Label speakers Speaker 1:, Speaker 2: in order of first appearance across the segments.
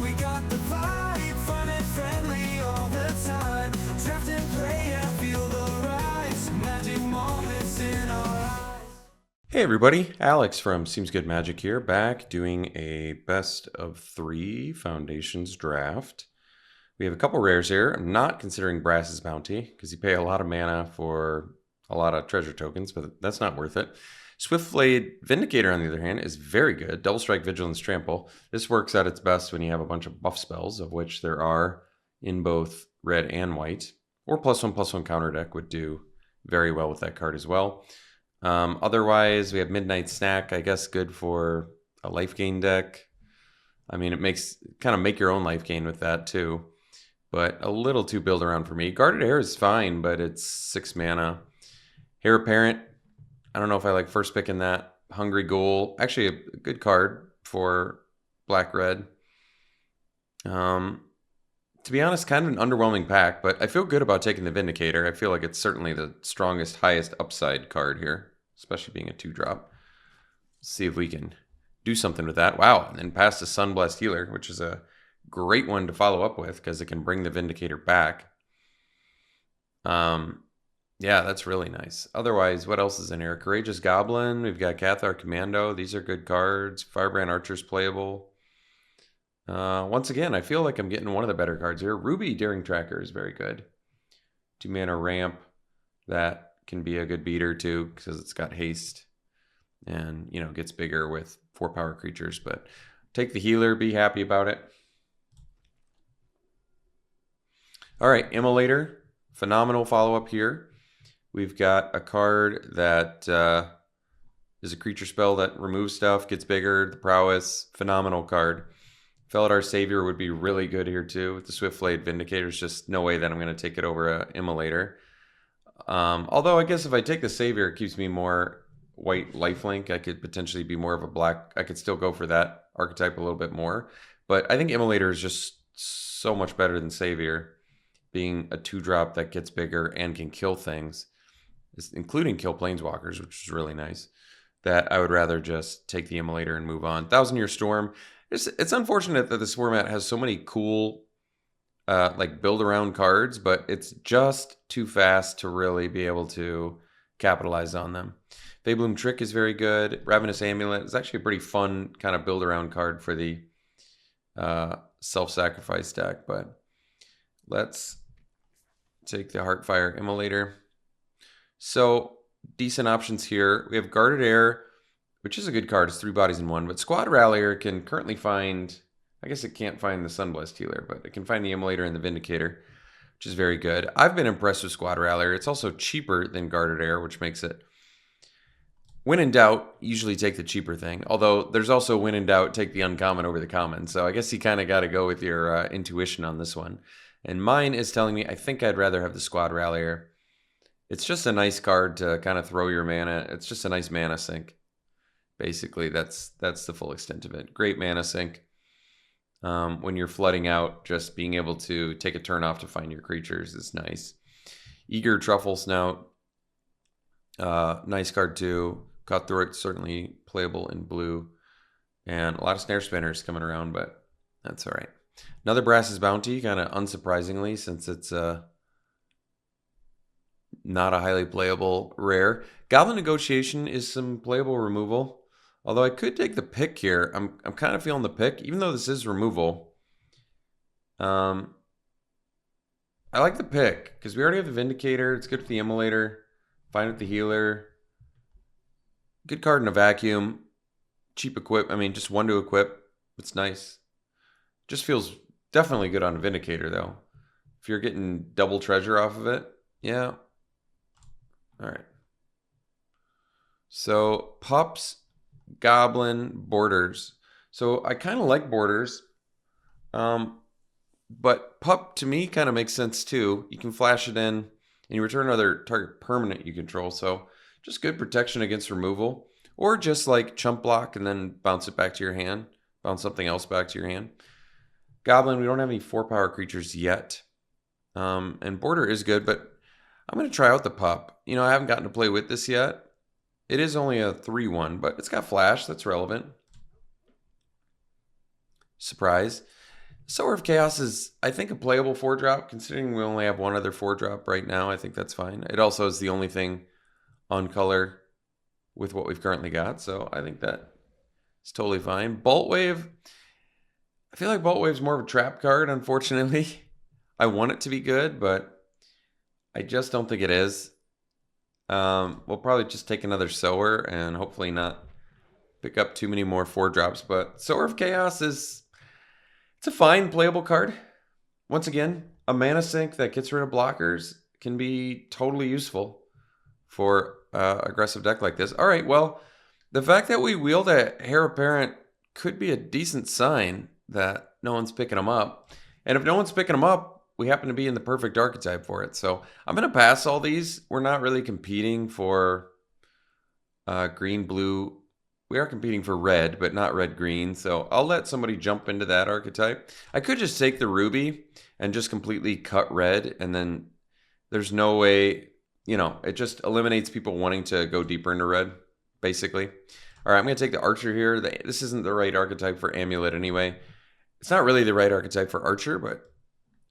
Speaker 1: We got the vibe, fun and friendly all the time. Draft and play and feel the rise. Magic moments in our eyes.
Speaker 2: Hey everybody, Alex from SeemsGoodMagic here, back doing a best of 3 Foundations draft. We have a couple rares here. I'm not considering Brass's Bounty because you pay a lot of mana for a lot of treasure tokens, but that's not worth it. Swiftblade Vindicator, on the other hand, is very good. Double Strike, Vigilance, Trample. This works at its best when you have a bunch of buff spells, of which there are in both red and white. Or +1/+1 counter deck would do very well with that card as well. Otherwise, we have Midnight Snack, I guess good for a life gain deck. I mean, it makes kind of make your own life gain with that too, but a little too build around for me. Guarded Air is fine, but it's 6 mana. Heir Apparent, I don't know if I like first picking that. Hungry Ghoul, actually a good card for black-red. To be honest, kind of an underwhelming pack, but I feel good about taking the Vindicator. I feel like it's certainly the strongest, highest upside card here, especially being a 2-drop. See if we can do something with that. Wow, and then pass the Sunblessed Healer, which is a great one to follow up with because it can bring the Vindicator back. Yeah, that's really nice. Otherwise, what else is in here? Courageous Goblin. We've got Cathar Commando. These are good cards. Firebrand Archer's playable. Once again, I feel like I'm getting one of the better cards here. Ruby Daring Tracker is very good. 2 mana ramp. That can be a good beater too because it's got haste. And, you know, gets bigger with 4-power creatures. But take the healer. Be happy about it. All right, Immolator. Phenomenal follow-up here. We've got a card that is a creature spell that removes stuff, gets bigger, the prowess, phenomenal card. Felidar Savior would be really good here too. With the Swiftblade Vindicator, there's just no way that I'm going to take it over a Immolator. Although I guess if I take the Savior, it keeps me more white lifelink. I could potentially be more of a black. I could still go for that archetype a little bit more. But I think Immolator is just so much better than Savior, being a 2-drop that gets bigger and can kill things, including kill planeswalkers, which is really nice, that I would rather just take the Immolator and move on. Thousand Year Storm. It's unfortunate that this format has so many cool like build around cards, but it's just too fast to really be able to capitalize on them. Faebloom Trick is very good. Ravenous Amulet is actually a pretty fun kind of build around card for the self-sacrifice deck, but let's take the Heartfire Immolator. So decent options here. We have Guarded Air, which is a good card. It's 3 bodies in 1. But Squad Rallier can currently find, I guess it can't find the Sunblessed Healer, but it can find the Immolator and the Vindicator, which is very good. I've been impressed with Squad Rallier. It's also cheaper than Guarded Air, which makes it, when in doubt, usually take the cheaper thing. Although there's also, when in doubt, take the uncommon over the common. So I guess you kind of got to go with your intuition on this one. And mine is telling me I think I'd rather have the Squad Rallier. It's just a nice card to kind of throw your mana. It's just a nice mana sink. Basically, that's the full extent of it. Great mana sink. When you're flooding out, just being able to take a turn off to find your creatures is nice. Eager Truffle Snout. Nice card too. Cutthroat, certainly playable in blue. And a lot of Snare Spinners coming around, but that's all right. Another Brass's Bounty, kind of unsurprisingly, since it's not a highly playable rare. Goblin Negotiation is some playable removal. Although I could take the pick here. I'm kind of feeling the pick, even though this is removal. I like the pick, because we already have the Vindicator. It's good for the Immolator. Fine with the Healer. Good card in a vacuum. Cheap equip. I mean, just 1 to equip. It's nice. Just feels definitely good on a Vindicator, though. If you're getting double treasure off of it, yeah. All right. So, Pups, Goblin, Borders. So, I kind of like Borders. But Pup, to me, kind of makes sense, too. You can flash it in, and you return another target permanent you control. So, just good protection against removal. Or just, like, chump block and then bounce it back to your hand. Bounce something else back to your hand. Goblin, we don't have any 4-power creatures yet. And Border is good, but I'm going to try out the Pup. You know, I haven't gotten to play with this yet. It is only a 3/1, but it's got Flash. That's relevant. Surprise. Sower of Chaos is, I think, a playable 4-drop, considering we only have one other 4-drop right now. I think that's fine. It also is the only thing on color with what we've currently got, so I think that is totally fine. Bolt Wave, I feel like Bolt Wave's more of a trap card, unfortunately. I want it to be good, but I just don't think it is. We'll probably just take another Sower and hopefully not pick up too many more 4-drops, but Sower of Chaos is, it's a fine playable card. Once again, a mana sink that gets rid of blockers can be totally useful for aggressive deck like this. All right, well, the fact that we wield a Heir Apparent could be a decent sign that no one's picking them up. And if no one's picking them up, we happen to be in the perfect archetype for it. So I'm going to pass all these. We're not really competing for green, blue. We are competing for red, but not red, green. So I'll let somebody jump into that archetype. I could just take the ruby and just completely cut red, and then there's no way, you know, it just eliminates people wanting to go deeper into red, basically. All right, I'm going to take the archer here. This isn't the right archetype for amulet anyway. It's not really the right archetype for archer, but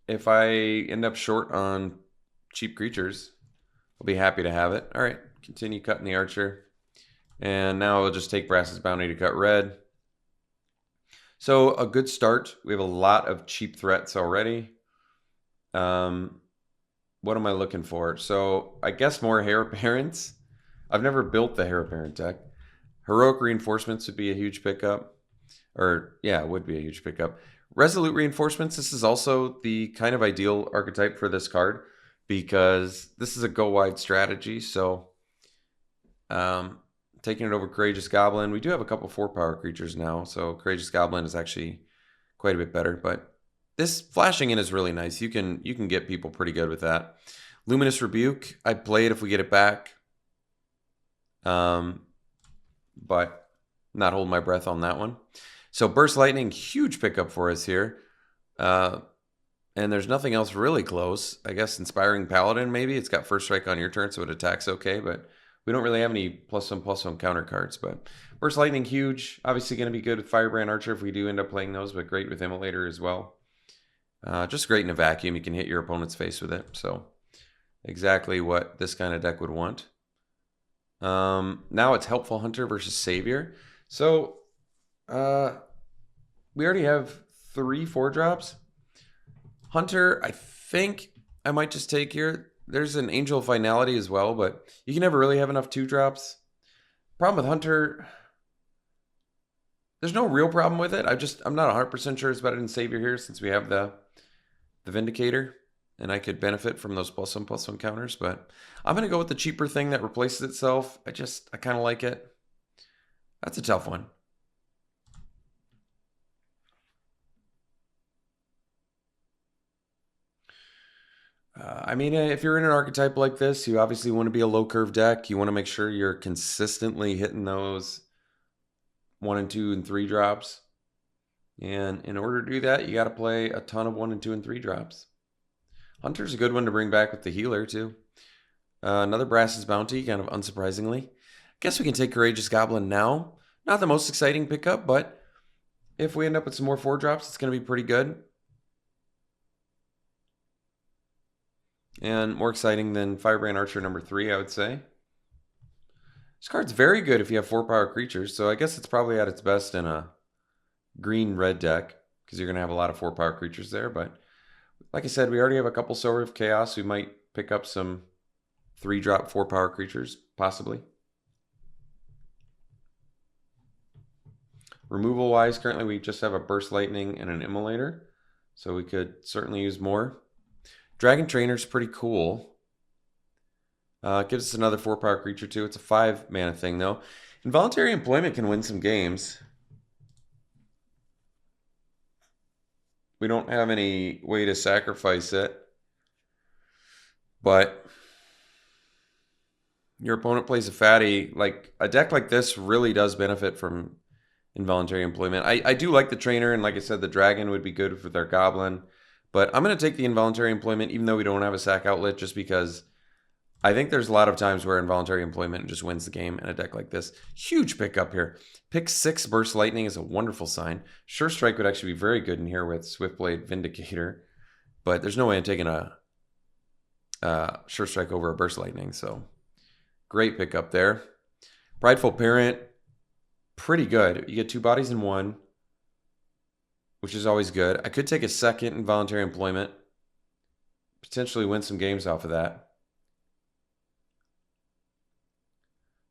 Speaker 2: if I end up short on cheap creatures, I'll be happy to have it. All right, continue cutting the archer. And now we'll just take Brass's Bounty to cut red. So a good start. We have a lot of cheap threats already. What am I looking for? So I guess more Heir Apparents. I've never built the Heir Apparent deck. Heroic Reinforcements would be a huge pickup. Or yeah, it would be a huge pickup. Resolute Reinforcements. This is also the kind of ideal archetype for this card because this is a go wide strategy. So taking it over Courageous Goblin. We do have a couple 4-power creatures now, so Courageous Goblin is actually quite a bit better. But this flashing in is really nice. You can get people pretty good with that. Luminous Rebuke. I'd play it if we get it back. But not holding my breath on that one. So Burst Lightning, huge pickup for us here. And there's nothing else really close. I guess Inspiring Paladin, maybe. It's got first strike on your turn, so it attacks okay, but we don't really have any +1/+1 counter cards. But Burst Lightning, huge. Obviously going to be good with Firebrand Archer if we do end up playing those, but great with Immolator as well. Just great in a vacuum. You can hit your opponent's face with it. So exactly what this kind of deck would want. Now it's Helpful Hunter versus Savior. So we already have 3 4-drops. Hunter, I think I might just take here. There's an Angel of Finality as well, but you can never really have enough 2-drops. Problem with Hunter, there's no real problem with it. I'm not 100% sure it's better than Savior here since we have the Vindicator, and I could benefit from those +1/+1 counters, but I'm going to go with the cheaper thing that replaces itself. I kind of like it. That's a tough one. I mean, if you're in an archetype like this, you obviously want to be a low curve deck. You want to make sure you're consistently hitting those 1 and 2 and 3 drops. And in order to do that, you got to play a ton of 1 and 2 and 3 drops. Hunter's a good one to bring back with the healer too. Another Brass's Bounty, kind of unsurprisingly. Guess we can take Courageous Goblin now. Not the most exciting pickup, but if we end up with some more 4-drops, it's going to be pretty good. And more exciting than Firebrand Archer number 3, I would say. This card's very good if you have 4-power creatures, so I guess it's probably at its best in a green-red deck, because you're going to have a lot of 4-power creatures there. But like I said, we already have a couple Sower of Chaos. We might pick up some 3-drop 4-power creatures, possibly. Removal-wise, currently we just have a Burst Lightning and an Immolator, so we could certainly use more. Dragon Trainer's pretty cool. It gives us another 4-power creature too. It's a 5-mana thing though. Involuntary Employment can win some games. We don't have any way to sacrifice it. But your opponent plays a fatty. Like a deck like this really does benefit from Involuntary Employment. I do like the Trainer, and like I said, the Dragon would be good with our Goblin. But I'm going to take the Involuntary Employment even though we don't have a sack outlet, just because I think there's a lot of times where involuntary employment just wins the game in a deck like this. Huge pickup here. Pick 6 Burst Lightning is a wonderful sign. Sure Strike would actually be very good in here with Swiftblade Vindicator, but there's no way I'm taking a Sure Strike over a Burst Lightning, so great pickup there. Prideful Parent, pretty good. You get 2 bodies in 1, which is always good. I could take a second involuntary employment, potentially win some games off of that.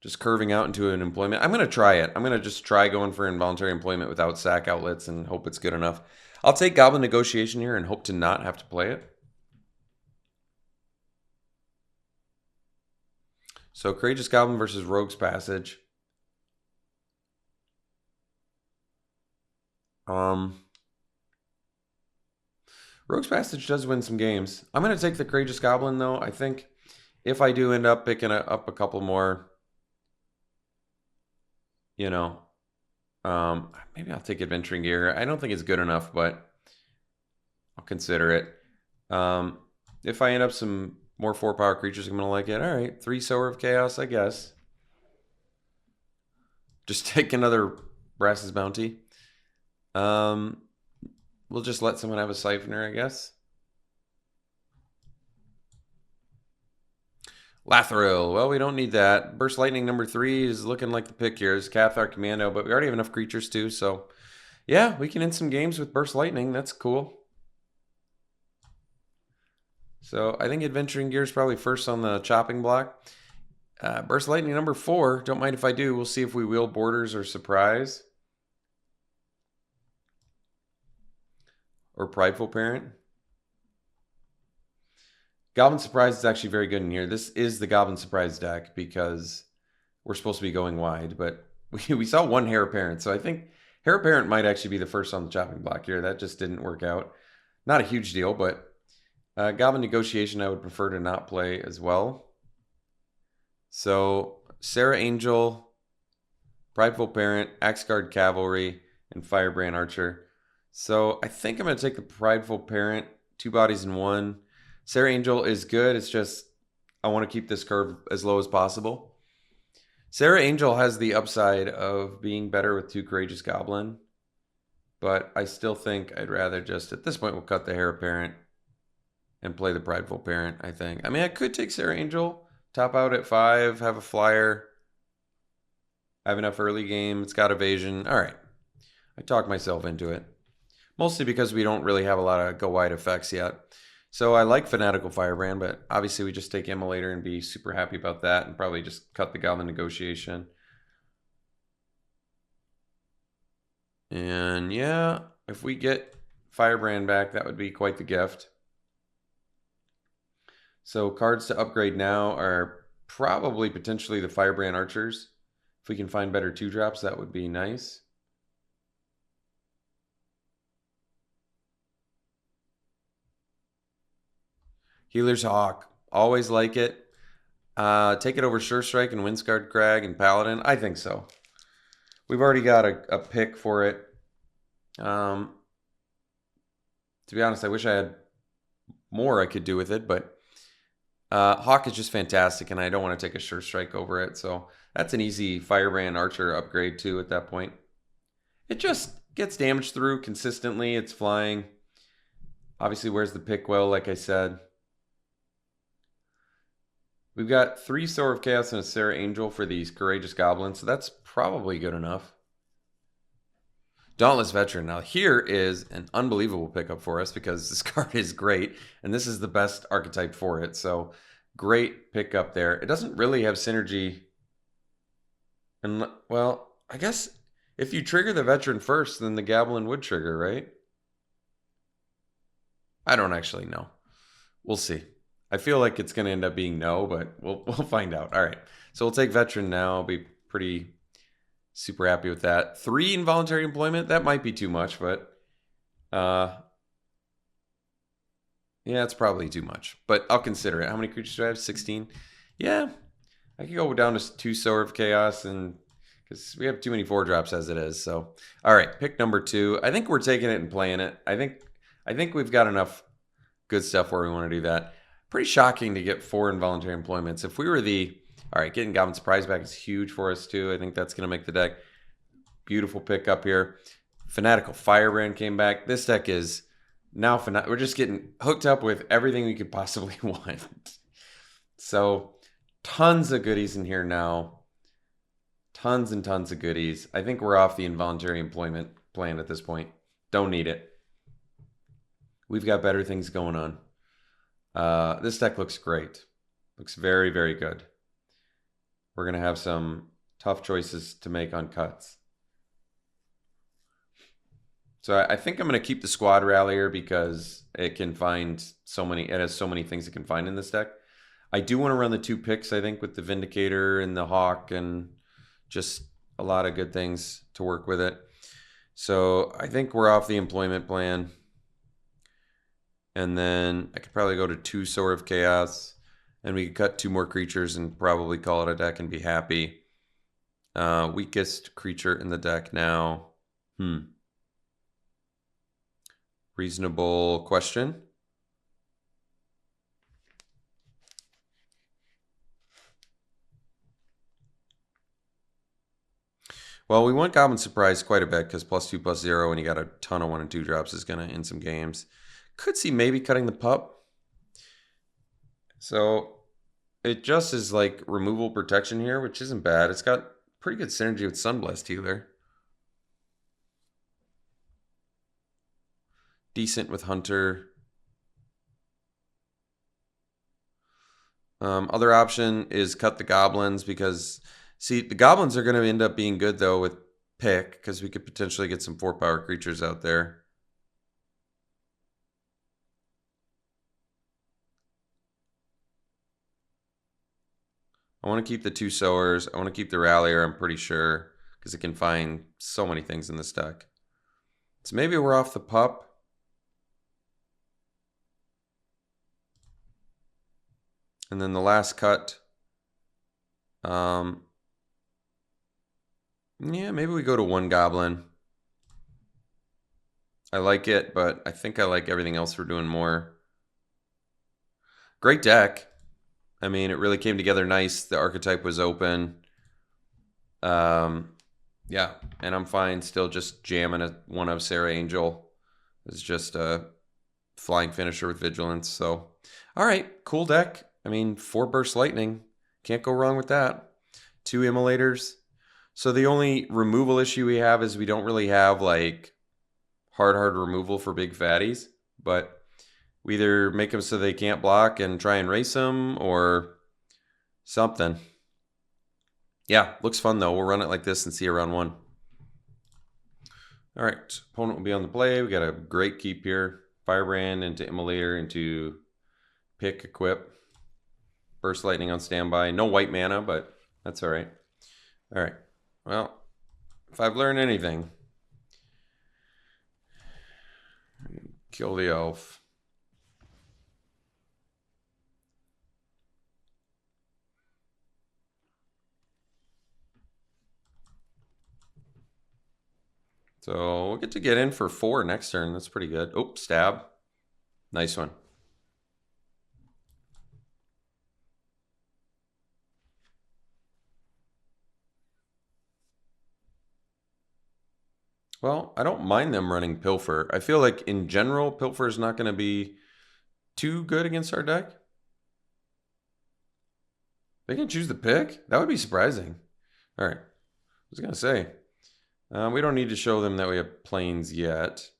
Speaker 2: Just curving out into an employment. I'm going to try it. I'm going to just try going for involuntary employment without sack outlets and hope it's good enough. I'll take Goblin Negotiation here and hope to not have to play it. So Courageous Goblin versus Rogue's Passage. Rogue's Passage does win some games. I'm going to take the Courageous Goblin, though. I think if I do end up picking up a couple more, you know, maybe I'll take Adventuring Gear. I don't think it's good enough, but I'll consider it. If I end up some more 4-power creatures, I'm going to like it. All right, 3 Sower of Chaos, I guess. Just take another Brass's Bounty. We'll just let someone have a Siphoner, I guess. Lathril. Well, we don't need that. Burst Lightning number 3 is looking like the pick here. It's Cathar Commando, but we already have enough creatures too, so yeah, we can end some games with Burst Lightning. That's cool. So I think Adventuring Gear is probably first on the chopping block. Burst Lightning number 4. Don't mind if I do. We'll see if we wheel Borders or Surprise. Or Prideful Parent. Goblin Surprise is actually very good in here. This is the Goblin Surprise deck because we're supposed to be going wide, but we saw 1 Heir Apparent, so I think Heir Apparent might actually be the first on the chopping block here. That just didn't work out. Not a huge deal, but Goblin Negotiation I would prefer to not play as well. So Serra Angel, Prideful Parent, Axguard Cavalry, and Firebrand Archer. So I think I'm going to take the Prideful Parent, 2 bodies in 1. Serra Angel is good. It's just I want to keep this curve as low as possible. Serra Angel has the upside of being better with 2 Courageous Goblin, but I still think I'd rather just, at this point, we'll cut the Heir Apparent and play the Prideful Parent, I think. I mean, I could take Serra Angel, top out at 5, have a flyer, have enough early game. It's got evasion. All right. I talked myself into it. Mostly because we don't really have a lot of go wide effects yet. So I like Fanatical Firebrand, but obviously we just take Immolator and be super happy about that and probably just cut the Goblin Negotiation. And yeah, if we get Firebrand back, that would be quite the gift. So cards to upgrade now are probably potentially the Firebrand Archers. If we can find better 2-drops, that would be nice. Healer's Hawk. Always like it. Take it over Sure Strike and Windscarred Crag and Paladin. I think so. We've already got a pick for it. To be honest, I wish I had more I could do with it, but Hawk is just fantastic, and I don't want to take a Sure Strike over it. So that's an easy Firebrand Archer upgrade too at that point. It just gets damage through consistently. It's flying. Obviously, where's the pick well, like I said. We've got 3 Sower of Chaos and a Serra Angel for these Courageous Goblins, so that's probably good enough. Dauntless Veteran. Now here is an unbelievable pickup for us because this card is great, and this is the best archetype for it. So great pickup there. It doesn't really have synergy. And well, I guess if you trigger the Veteran first, then the Goblin would trigger, right? I don't actually know. We'll see. I feel like it's going to end up being no, but we'll find out. All right. So we'll take Veteran now. I'll be pretty super happy with that. 3 involuntary employment. That might be too much, but yeah, it's probably too much. But I'll consider it. How many creatures do I have? 16? Yeah. I could go down to 2 Sower of Chaos, and because we have too many 4-drops as it is. So all right, pick number 2. I think we're taking it and playing it. I think we've got enough good stuff where we want to do that. Pretty shocking to get 4 involuntary employments. If we were the... All right, getting Goblin Surprise back is huge for us too. I think that's going to make the deck. Beautiful pickup here. Fanatical Firebrand came back. This deck is now... We're just getting hooked up with everything we could possibly want. So, tons of goodies in here now. Tons and tons of goodies. I think we're off the involuntary employment plan at this point. Don't need it. We've got better things going on. This deck looks great. Looks very, very good. We're going to have some tough choices to make on cuts. So I think I'm going to keep the Squad Rallier because it can find so many, it has so many things it can find in this deck. I do want to run the 2 picks, I think, with the Vindicator and the Hawk and just a lot of good things to work with it. So I think we're off the employment plan. And then I could probably go to 2 Sower of Chaos. And we could cut 2 more creatures and probably call it a deck and be happy. Weakest creature in the deck now. Reasonable question. Well, we want Goblin Surprise quite a bit because +2/+0 and you got a ton of 1 and 2 drops is going to end some games. Could see maybe cutting the pup. So it just is like removal protection here, which isn't bad. It's got pretty good synergy with Sunblessed Healer. Decent with Hunter. Other option is cut the Goblins because, see, the Goblins are going to end up being good, though, with Pick because we could potentially get some 4-power creatures out there. I want to keep the 2 Sowers. I want to keep the Rallier, I'm pretty sure, because it can find so many things in this deck. So maybe we're off the pup. And then the last cut. Yeah, maybe we go to 1 Goblin. I like it, but I think I like everything else we're doing more. Great deck. I mean, it really came together nice. The archetype was open. Yeah, and I'm fine still just jamming a 1 of Sarah Angel. It's just a flying finisher with Vigilance. So, all right, cool deck. I mean, 4 Burst Lightning. Can't go wrong with that. 2 Immolators. So the only removal issue we have is we don't really have like hard removal for big fatties, but we either make them so they can't block and try and race them or something. Yeah, looks fun though. We'll run it like this and see around 1. All right, opponent will be on the play. We got a great keep here. Firebrand into Immolator into Pick, Equip. Burst Lightning on standby. No white mana, but that's all right. All right, well, if I've learned anything, kill the elf. So we'll get in for 4 next turn. That's pretty good. Oh, stab. Nice one. Well, I don't mind them running Pilfer. I feel like in general, Pilfer is not going to be too good against our deck. They can choose the pick? That would be surprising. All right. I was going to say, we don't need to show them that we have planes yet.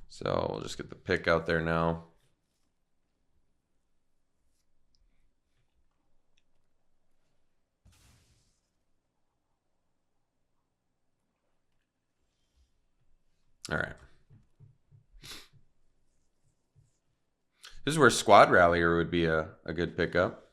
Speaker 2: So we'll just get the pick out there now. All right. This is where Squad Rallier would be a good pickup.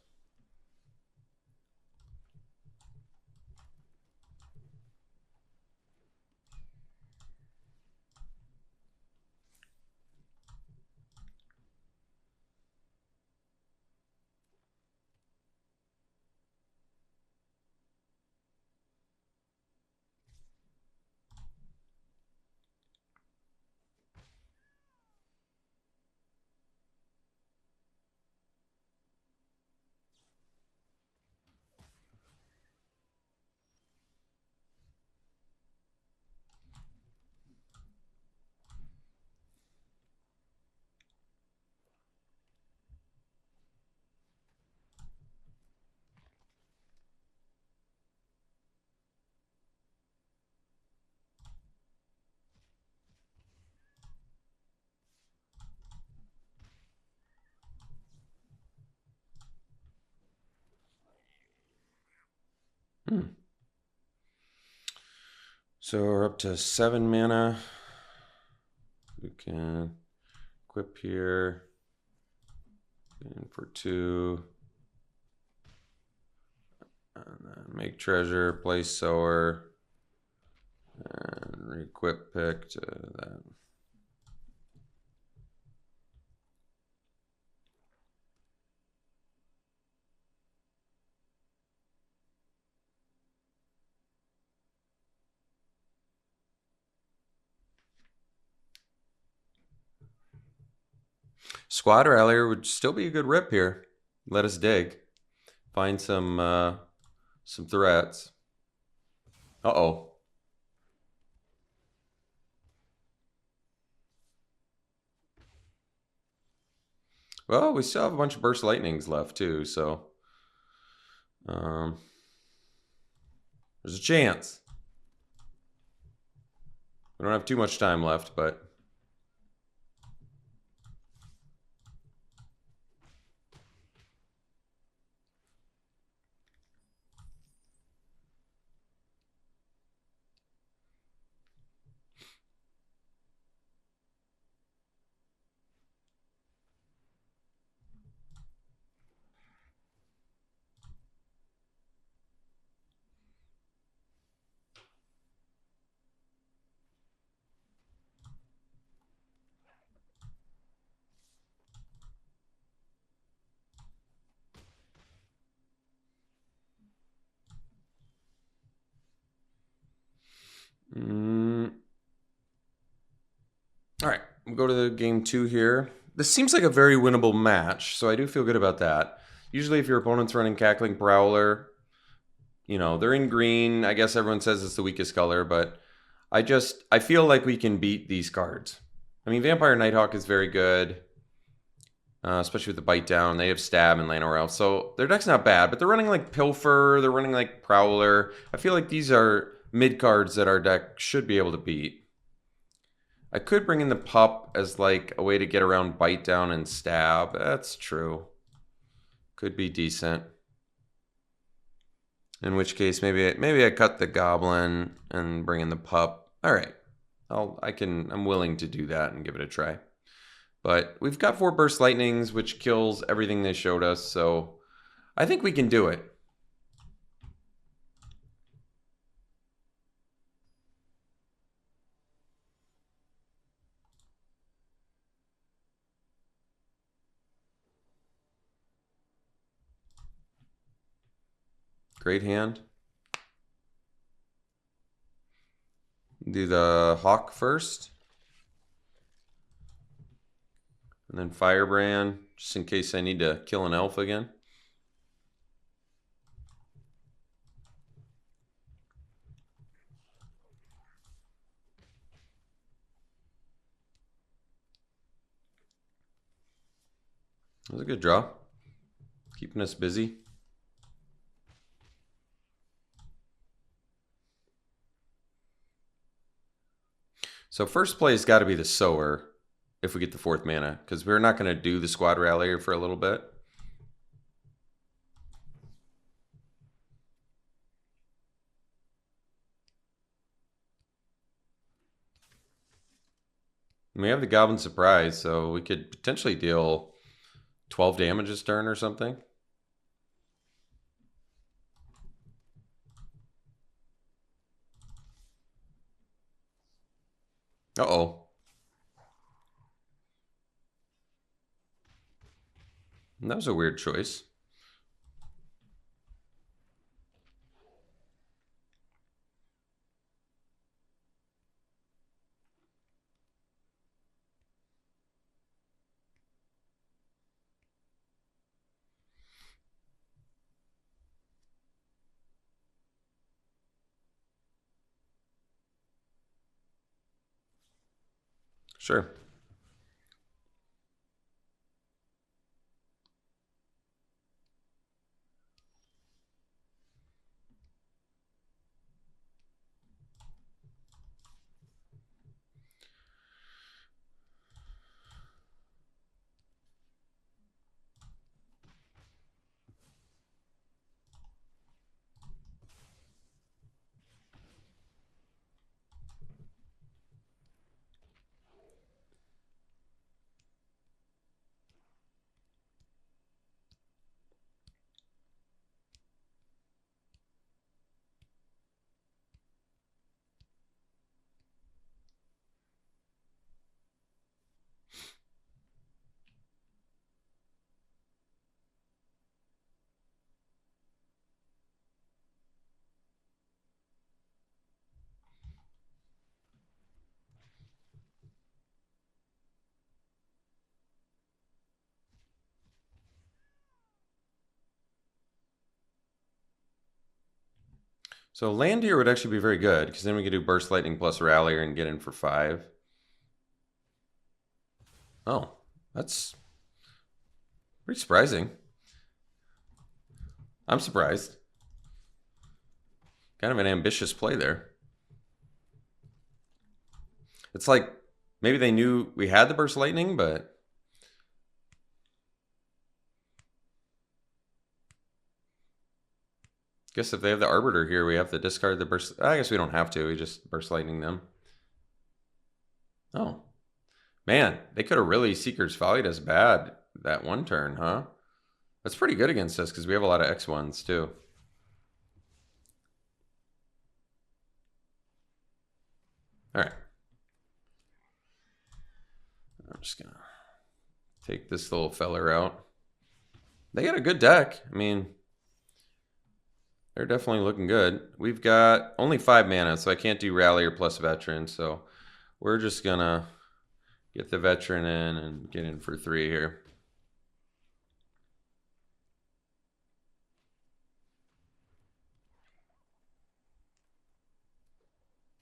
Speaker 2: So we're up to 7 mana. We can equip here. And for 2. And then make treasure, place sower. And re-equip pick to that. Squad Rallier would still be a good rip here. Let us dig. Find some threats. Uh-oh. Well, we still have a bunch of Burst Lightnings left too, so there's a chance. We don't have too much time left, but all right, we'll go to the game 2 here. This seems like a very winnable match, so I do feel good about that. Usually if your opponent's running Cackling Prowler, you know, they're in green. I guess everyone says it's the weakest color, but I feel like we can beat these cards. I mean, Vampire Nighthawk is very good, especially with the Bite Down. They have Stab and Llanowar Elf, so their deck's not bad, but they're running like Pilfer, they're running like Prowler. I feel like these are mid cards that our deck should be able to beat. I could bring in the Pup as like a way to get around Bite Down and Stab. That's true. Could be decent. In which case, maybe I cut the Goblin and bring in the Pup. All right, I'm willing to do that and give it a try. But we've got 4 Burst Lightnings, which kills everything they showed us, so I think we can do it. Great hand. Do the Hawk first. And then Firebrand, just in case I need to kill an elf again. That was a good draw. Keeping us busy. So first play has got to be the Sower if we get the 4th mana, because we're not going to do the Squad Rallier for a little bit. And we have the Goblin Surprise, so we could potentially deal 12 damage this turn or something. Uh-oh. That was a weird choice. Sure. So land here would actually be very good, because then we could do Burst Lightning plus Rallier and get in for 5. Oh, that's pretty surprising. I'm surprised. Kind of an ambitious play there. It's like maybe they knew we had the Burst Lightning, but guess if they have the Arbiter here, we have to discard the Burst. I guess we don't have to. We just Burst Lightning them. Oh. Man, they could have really Seeker's Follied us bad that one turn, huh? That's pretty good against us because we have a lot of X1s too. All right. I'm just going to take this little feller out. They got a good deck. I mean, they're definitely looking good. We've got only 5 mana, so I can't do Rallier plus Veteran. So we're just going to get the Veteran in and get in for 3 here.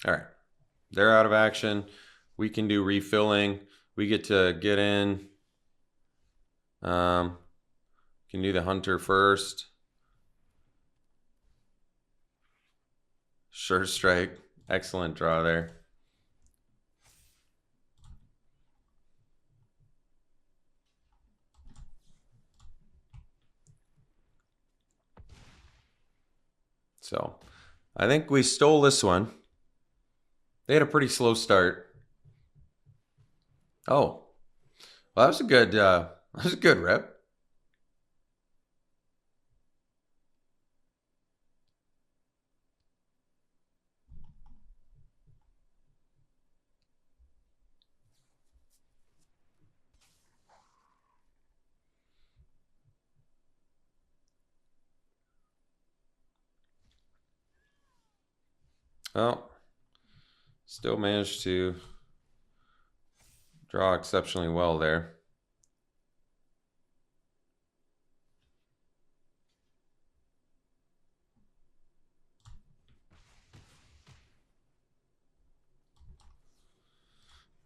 Speaker 2: All right. They're out of action. We can do refilling. We get to get in. Can do the Hunter first. Sure Strike. Excellent draw there. So I think we stole this one. They had a pretty slow start. Oh, well, that was a good rep. Well, still managed to draw exceptionally well there.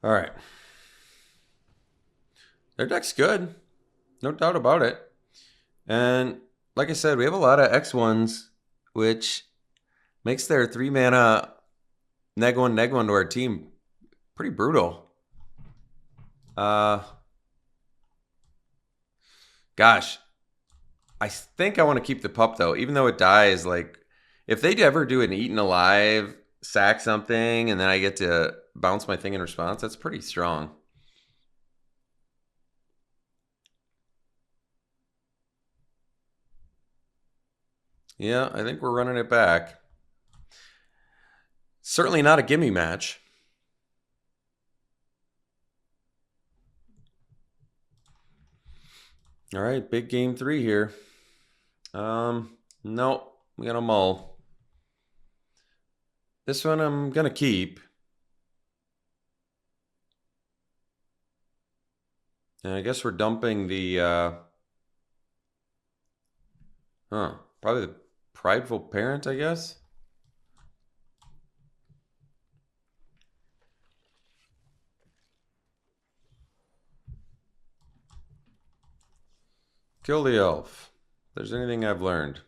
Speaker 2: All right. Their deck's good. No doubt about it. And like I said, we have a lot of X1s, which makes their 3 mana neg 1 to our team pretty brutal. Gosh, I think I want to keep the pup though, even though it dies. Like, if they ever do an Eaten Alive, sack something, and then I get to bounce my thing in response, that's pretty strong. Yeah, I think we're running it back. Certainly not a gimme match. All right, big game 3 here. No, we got a mull. This one I'm gonna keep. And I guess we're dumping the probably the Prideful Parent, I guess. Kill the elf. If there's anything I've learned.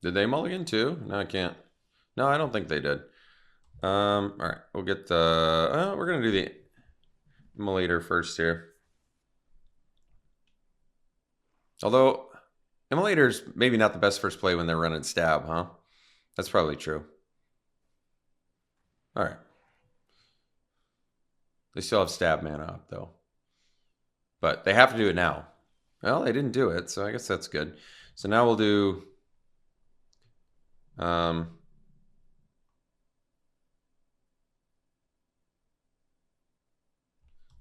Speaker 2: Did they mulligan too? No, I can't. No, I don't think they did. All right, we'll get the. We're gonna do the Immolator first here. Although Immolator's maybe not the best first play when they're running stab, huh? That's probably true. All right. They still have stab mana up though, but they have to do it now. Well, they didn't do it, so I guess that's good. So now we'll do.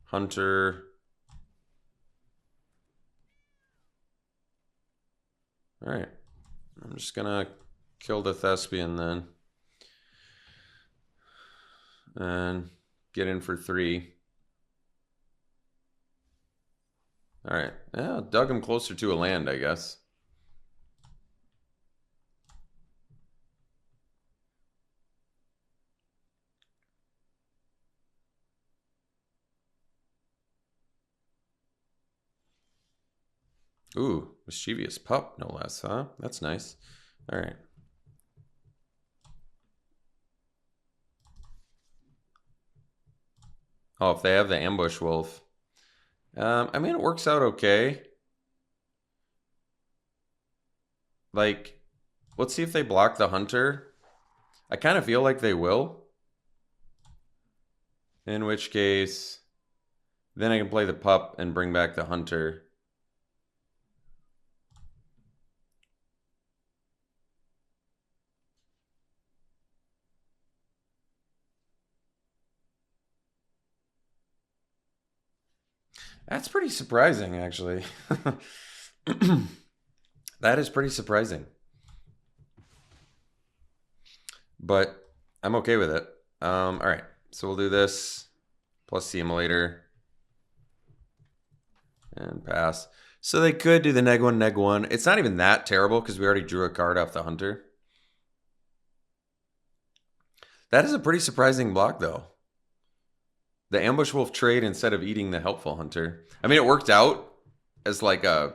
Speaker 2: Hunter. All right. I'm just gonna kill the Thespian then. And get in for 3. All right. Yeah, dug him closer to a land, I guess. Ooh, mischievous pup, no less, huh? That's nice. All right. Oh, if they have the ambush wolf. I mean, it works out okay. Like, let's see if they block the hunter. I kind of feel like they will. In which case, then I can play the pup and bring back the hunter. That's pretty surprising, actually. That is pretty surprising. But I'm okay with it. All right, so we'll do this plus the emulator and pass. So they could do the neg one. It's not even that terrible because we already drew a card off the hunter. That is a pretty surprising block, though. The ambush wolf trade instead of eating the helpful hunter. I mean, it worked out as like a,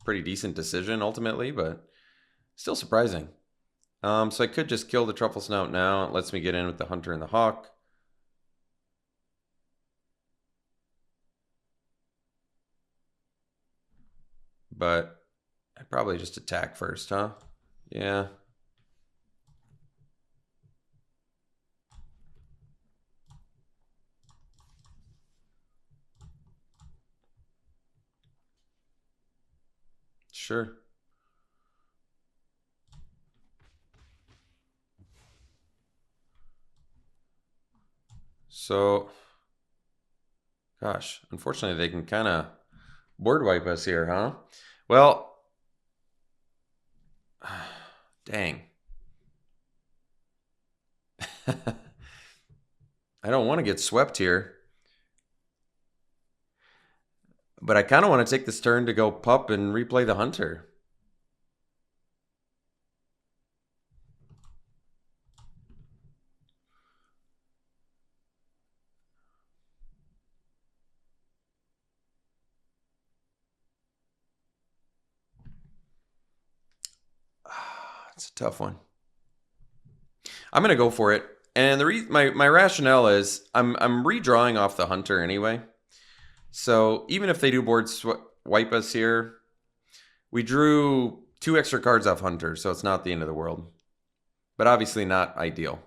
Speaker 2: pretty decent decision ultimately, but still surprising. So I could just kill the truffle snout now. It lets me get in with the hunter and the hawk. But I probably just attack first, huh? Yeah. Sure. So, gosh, unfortunately they can kind of board wipe us here, huh? Well, dang. I don't want to get swept here. But I kind of want to take this turn to go pup and replay the hunter. It's a tough one. I'm gonna go for it, and my rationale is I'm redrawing off the hunter anyway. So even if they do board wipe us here, we drew 2 extra cards off hunter, so it's not the end of the world. But obviously not ideal.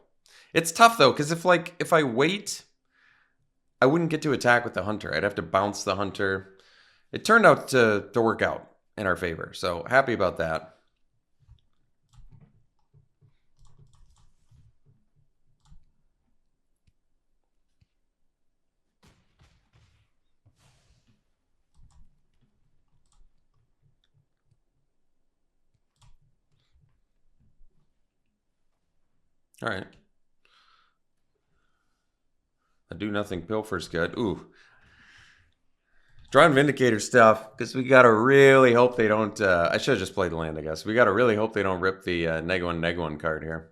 Speaker 2: It's tough though, because if I wait, I wouldn't get to attack with the hunter. I'd have to bounce the hunter. It turned out to work out in our favor, so happy about that. All right. A do nothing pilfer's good. Ooh. Drawing Vindicator stuff, because we gotta really hope they don't. I should have just played the land, I guess. We gotta really hope they don't rip the neg one card here.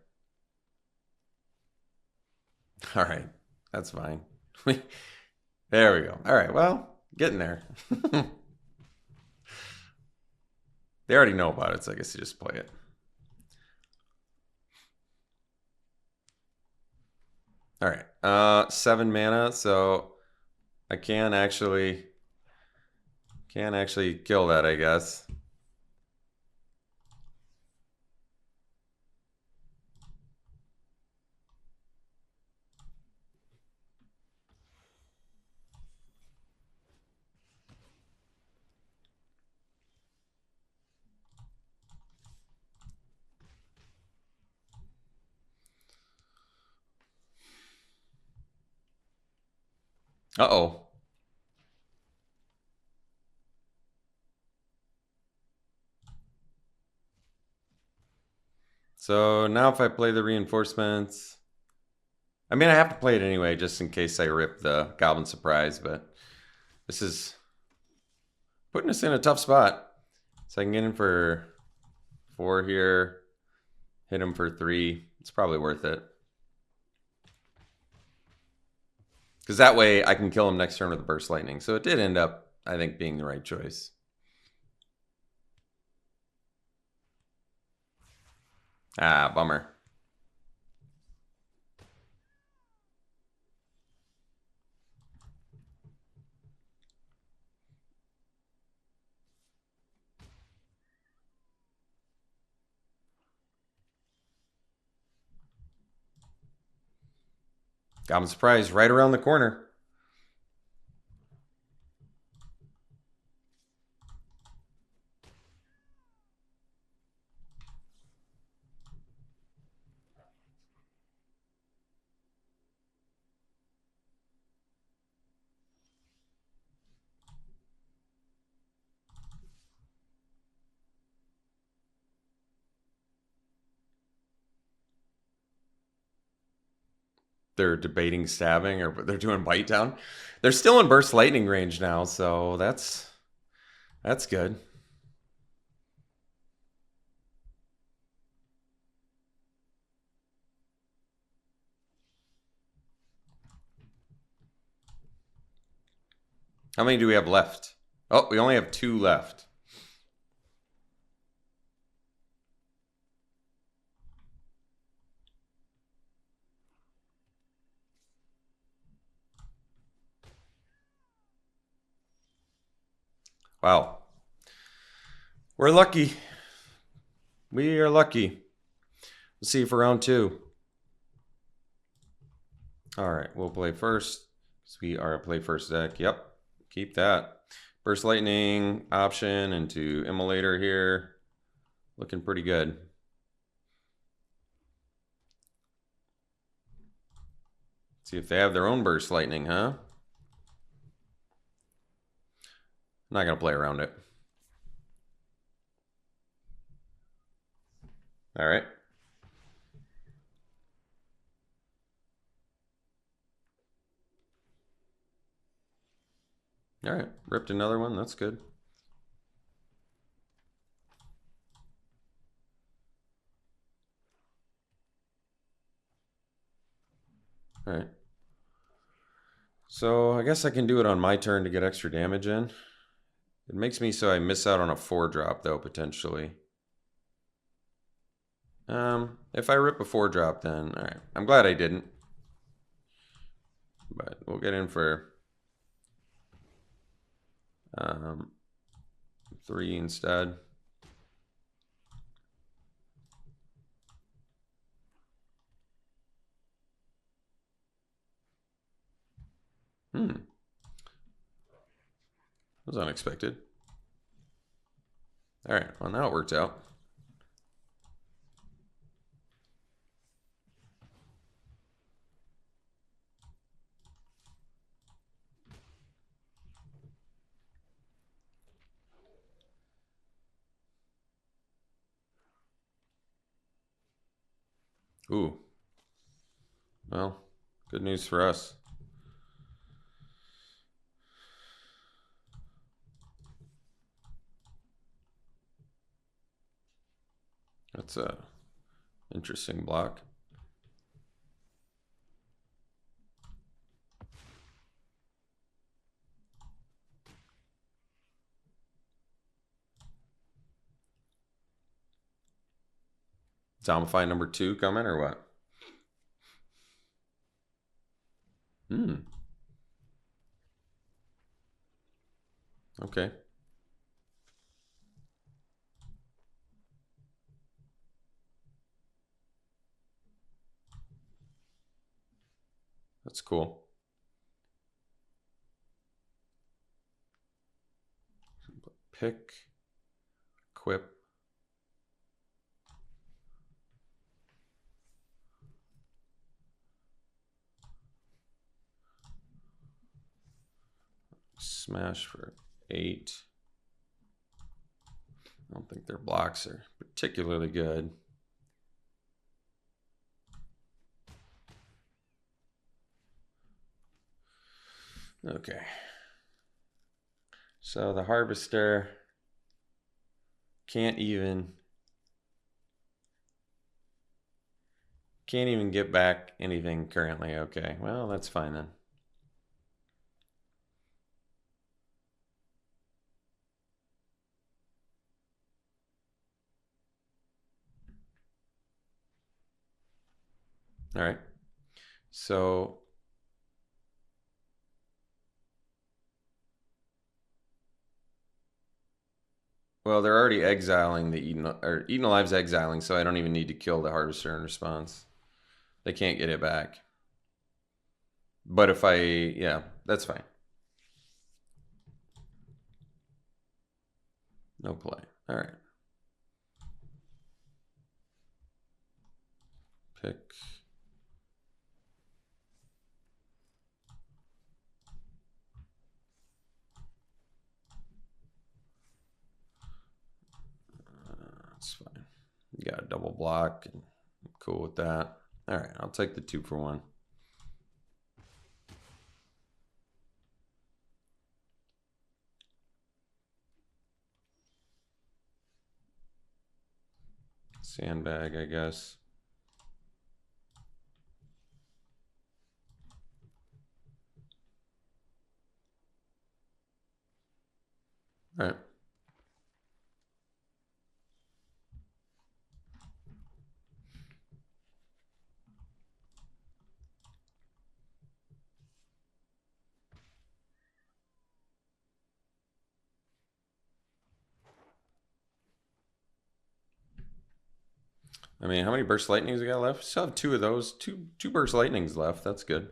Speaker 2: All right. That's fine. There we go. All right. Well, getting there. They already know about it, so I guess you just play it. All right. 7 mana, so I can actually kill that, I guess. Uh-oh. So now if I play the reinforcements, I mean, I have to play it anyway, just in case I rip the Goblin Surprise, but this is putting us in a tough spot. So I can get in for 4 here, hit him for 3. It's probably worth it. Because that way I can kill him next turn with a Burst Lightning. So it did end up, I think, being the right choice. Ah, bummer. I'm surprised, right around the corner. They're debating stabbing, or they're doing bite down. They're still in Burst Lightning range now, so that's good. How many do we have left? Oh, we only have 2 left. Wow. We're lucky. We are lucky. We'll see you for round 2. All right, we'll play first. So we are a play first deck. Yep, keep that. Burst Lightning option into Immolator here. Looking pretty good. See if they have their own Burst Lightning, huh? Not going to play around it. All right. All right, ripped another one. That's good. All right. So I guess I can do it on my turn to get extra damage in. It makes me so I miss out on a 4-drop, though, potentially. If I rip a 4-drop, then all right. I'm glad I didn't. But we'll get in for 3 instead. That was unexpected. All right, well, now it worked out. Ooh. Well, good news for us. That's a interesting block. Zombify number 2 coming or what? Okay. That's cool. Pick, equip. Smash for 8. I don't think their blocks are particularly good. Okay. So the Harvester can't even get back anything currently. Okay, well, that's fine then. All right. So well, they're already exiling the Eaten Alive's exiling, so I don't even need to kill the Harvester in response. They can't get it back. But if yeah, that's fine. No play. All right. Pick. That's fine. You got a double block. And I'm cool with that. All right, I'll take the 2-for-1. Sandbag, I guess. All right. I mean, how many burst lightnings we got left? Still have 2 of those. Two burst lightnings left. That's good.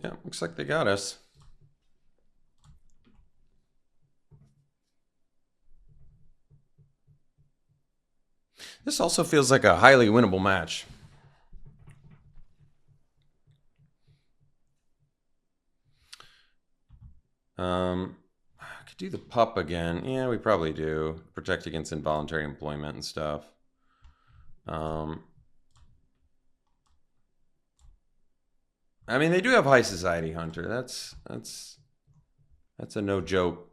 Speaker 2: Yeah, looks like they got us. This also feels like a highly winnable match. I could do the pup again. Yeah, we probably do. Protect against involuntary employment and stuff. I mean, they do have High Society Hunter. That's a no joke,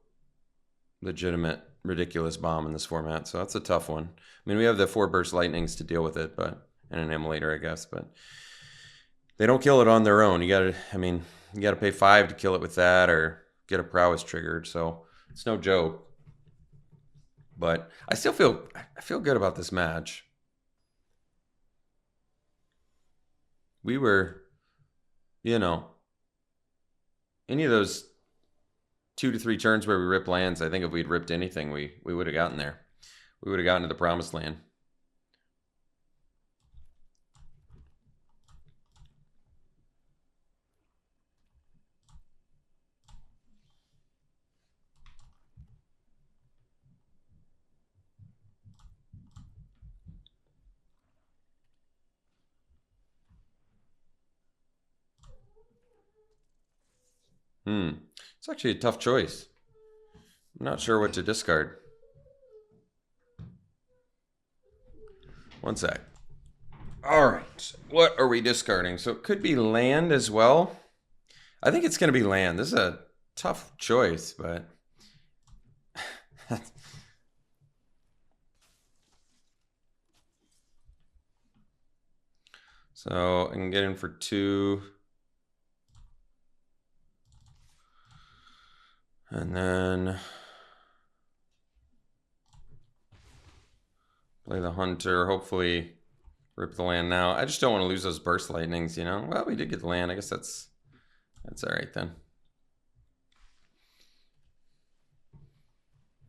Speaker 2: legitimate, ridiculous bomb in this format. So that's a tough one. I mean, we have the 4 burst lightnings to deal with it, but and an emulator, I guess. But they don't kill it on their own. You gotta pay 5 to kill it with that, or get a prowess triggered. So it's no joke. But I feel good about this match. We were, you know, any of those 2 to 3 turns where we rip lands, I think if we'd ripped anything, we would have gotten there. We would have gotten to the promised land. It's actually a tough choice. I'm not sure what to discard. One sec. All right, what are we discarding? So it could be land as well. I think it's going to be land. This is a tough choice, but so I can get in for 2. And then play the hunter, hopefully rip the land now. I just don't want to lose those burst lightnings, you know? Well, we did get the land. I guess that's all right then.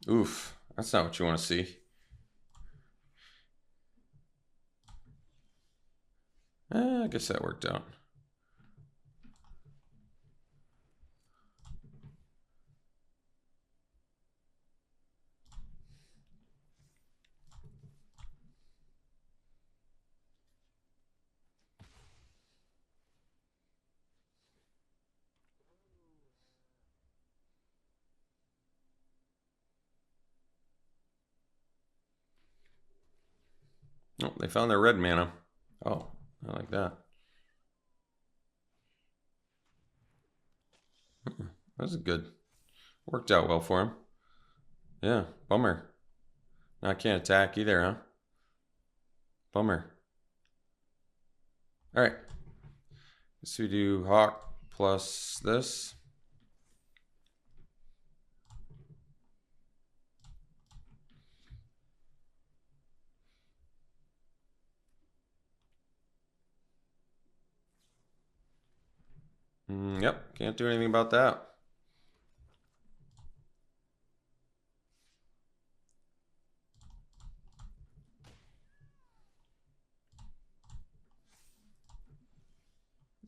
Speaker 2: Oof, that's not what you want to see. I guess that worked out. Oh, they found their red mana. Oh, I like that. That was good. Worked out well for him. Yeah, bummer. Now I can't attack either, huh? Bummer. All right. So we do Hawk plus this. Yep, can't do anything about that.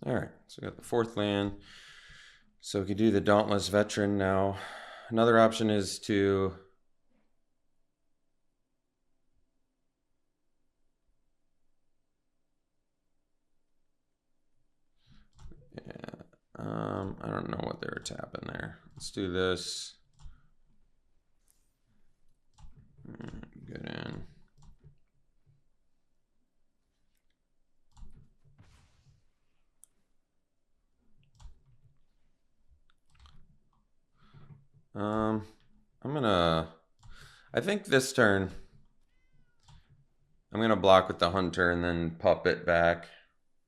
Speaker 2: All right, so we got the 4th land. So we could do the Dauntless Veteran now. Another option is to I don't know what they were tapping there. Let's do this. Get in. I think this turn I'm gonna block with the hunter and then pop it back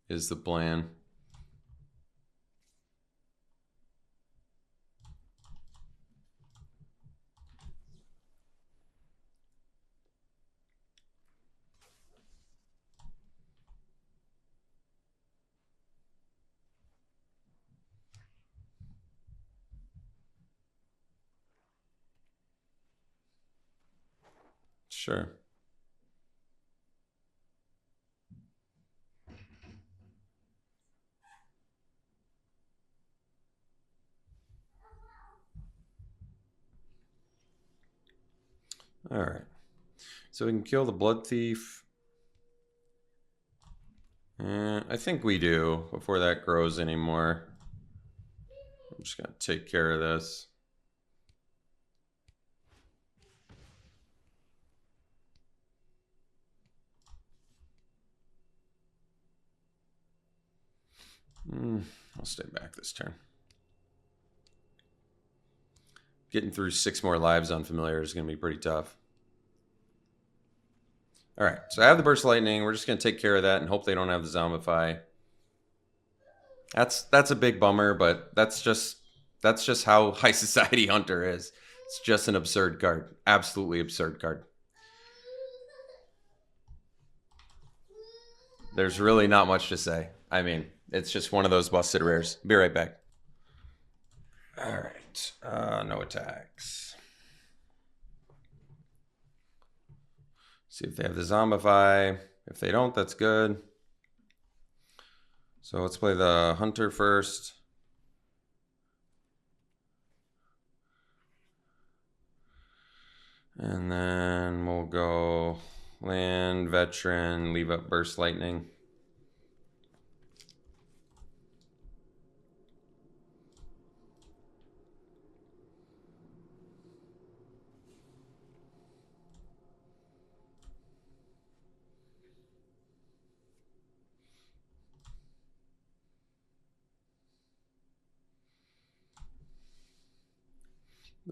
Speaker 2: is the plan. Sure. All right. So we can kill the Blood Thief. I think we do before that grows anymore. I'm just gonna take care of this. I'll stay back this turn. Getting through 6 more lives on Familiar is going to be pretty tough. All right, so I have the Burst Lightning. We're just going to take care of that and hope they don't have the Zombify. That's a big bummer, but that's just how High Society Hunter is. It's just an absurd card. Absolutely absurd card. There's really not much to say. I mean, it's just one of those busted rares. Be right back. All right, no attacks. See if they have the Zombify. If they don't, that's good. So let's play the Hunter first. And then we'll go land, veteran, leave up Burst Lightning.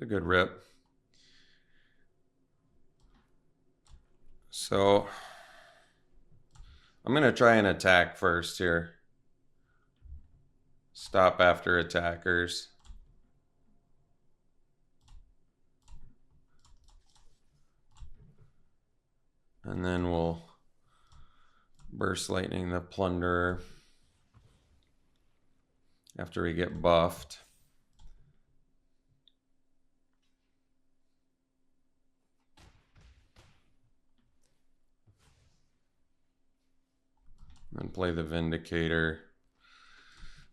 Speaker 2: A good rip. So I'm going to try and attack first here. Stop after attackers. And then we'll burst lightning the plunderer after we get buffed. And play the Vindicator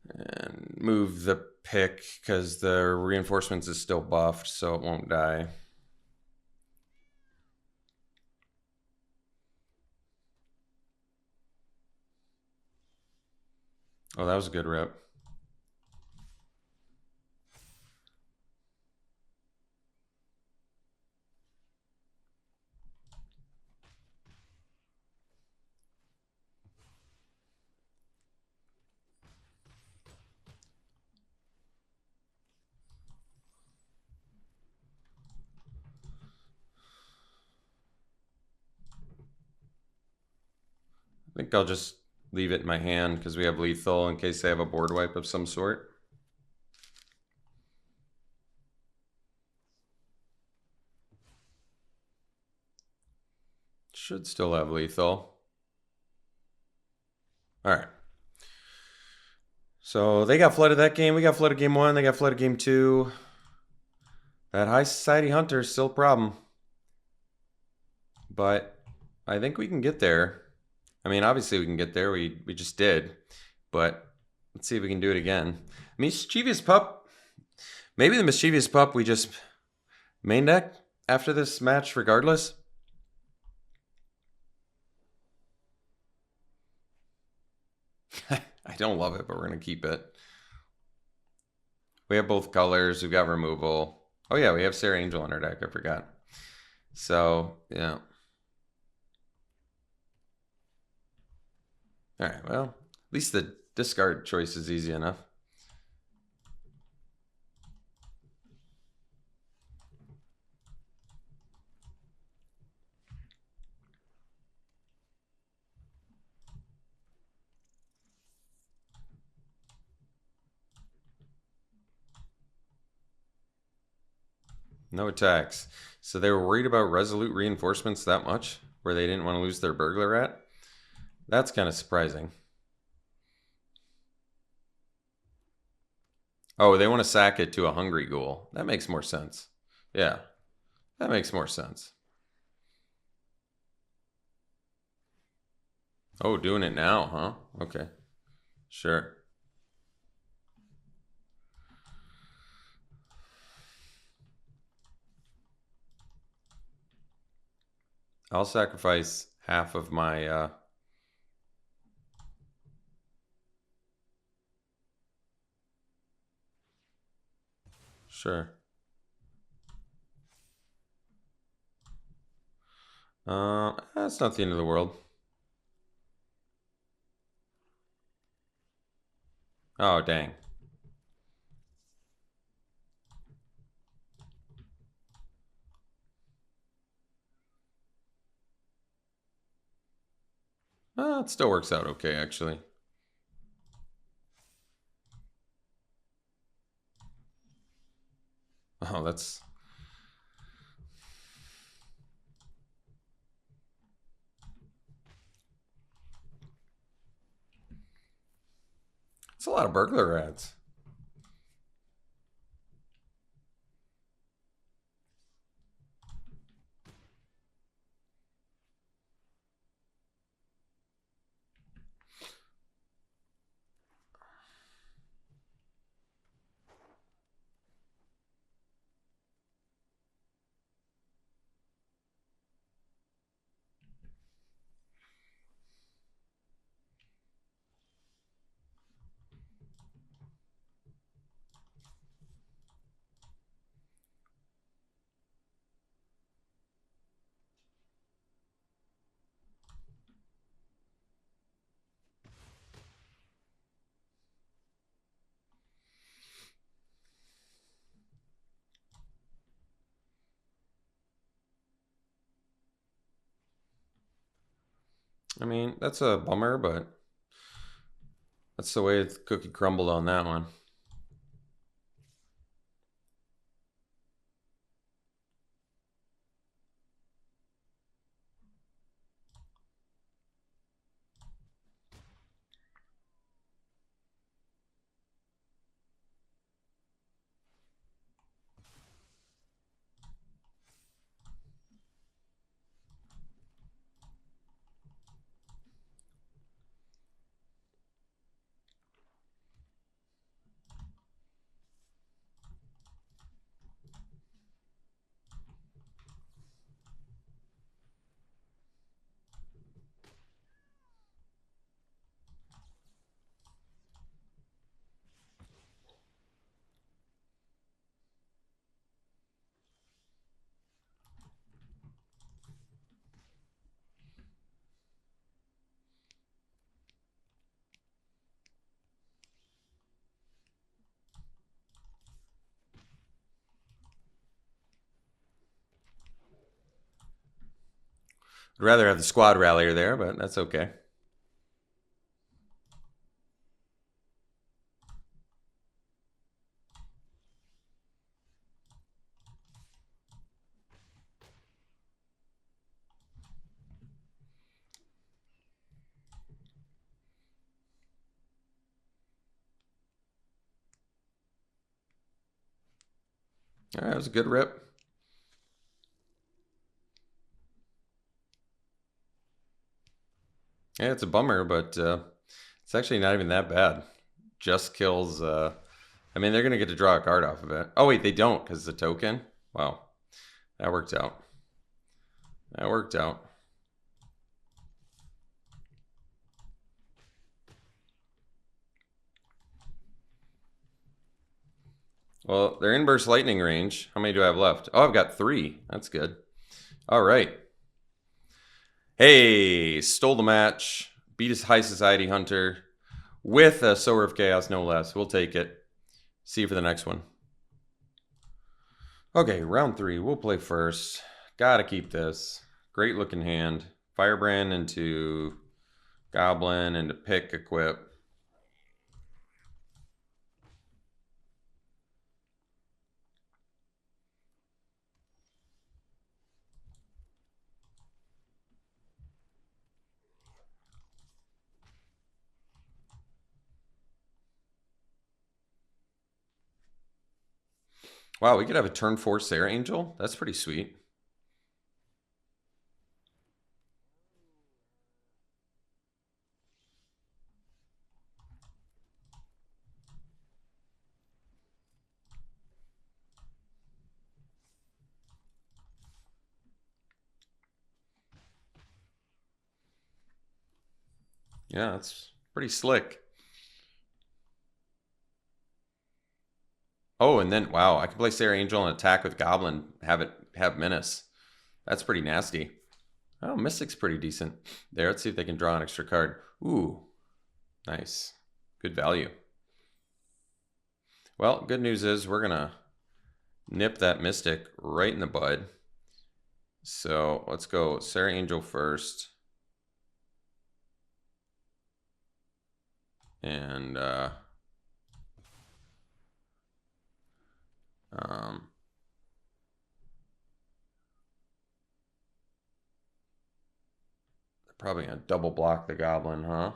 Speaker 2: and move the pick because the reinforcements is still buffed, so it won't die. Oh, that was a good rip. I think I'll just leave it in my hand because we have lethal in case they have a board wipe of some sort. Should still have lethal. All right. So they got flooded that game. We got flooded game 1. They got flooded game 2. That High Society Hunter is still a problem. But I think we can get there. I mean, obviously we can get there. We just did. But let's see if we can do it again. Mischievous Pup. Maybe the Mischievous Pup we just main deck after this match regardless. I don't love it, but we're going to keep it. We have both colors. We've got removal. Oh, yeah, we have Sarah Angel in our deck. I forgot. So, yeah. All right, well, at least the discard choice is easy enough. No attacks. So they were worried about resolute reinforcements that much, where they didn't want to lose their burglar rat? That's kind of surprising. Oh, they want to sack it to a hungry ghoul. That makes more sense. Yeah, that makes more sense. Oh, doing it now, huh? Okay. Sure. I'll sacrifice half of my sure. That's not the end of the world. Oh, dang. It still works out okay, actually. Oh, that's... It's a lot of burglar rats. I mean, that's a bummer, but that's the way the cookie crumbled on that one. I'd rather have the squad rallier there, but that's okay. All right, that was a good rip. Yeah, it's a bummer, but it's actually not even that bad. Just kills. I mean, they're going to get to draw a card off of it. Oh, wait, they don't because it's a token. Wow. That worked out. That worked out. Well, they're in burst lightning range. How many do I have left? Oh, I've got 3. That's good. All right. Hey, stole the match. Beat his High Society Hunter with a Sower of Chaos, no less. We'll take it. See you for the next one. Okay, round 3. We'll play first. Gotta keep this. Great looking hand. Firebrand into Goblin into pick, equip. Wow, we could have a turn 4 Sarah Angel. That's pretty sweet. Yeah, that's pretty slick. Oh, and then, wow, I can play Sarah Angel and attack with Goblin, have Menace. That's pretty nasty. Oh, Mystic's pretty decent. There, let's see if they can draw an extra card. Ooh, nice. Good value. Well, good news is we're going to nip that Mystic right in the bud. So let's go Sarah Angel first. And probably going to double block the Goblin, huh?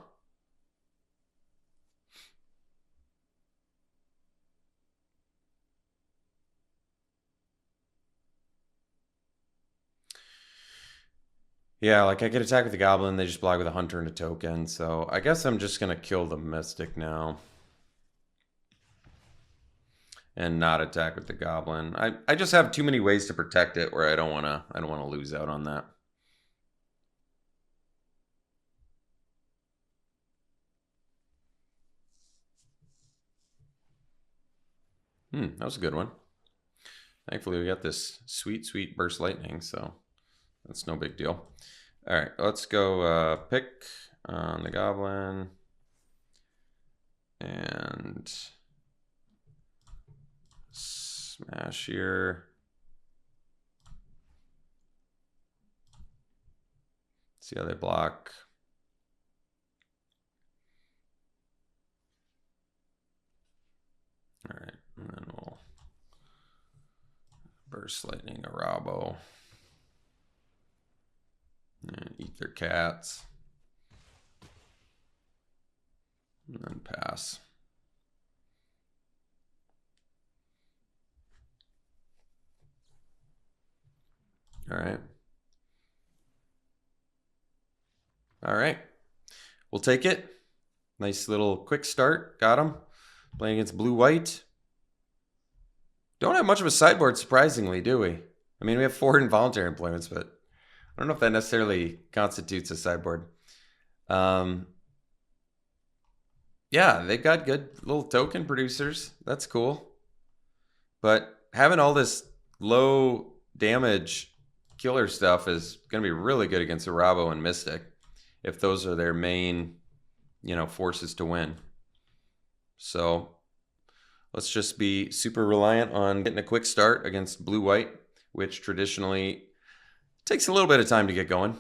Speaker 2: Yeah, like I could attack with the Goblin, they just block with a Hunter and a token, so I guess I'm just gonna kill the Mystic now. And not attack with the Goblin. I just have too many ways to protect it where I don't wanna lose out on that. That was a good one. Thankfully we got this sweet, sweet burst lightning, so that's no big deal. All right, let's go pick on the Goblin. And smash here. See how they block. Burst Lightning Arabo. And eat their cats. And then pass. All right. All right. We'll take it. Nice little quick start. Got him. Playing against blue-white. Don't have much of a sideboard, surprisingly, do we? I mean, we have 4 involuntary employments, but I don't know if that necessarily constitutes a sideboard. Yeah, they got good little token producers. That's cool. But having all this low damage killer stuff is going to be really good against Arabo and Mystic if those are their main, forces to win. So let's just be super reliant on getting a quick start against blue-white, which traditionally takes a little bit of time to get going.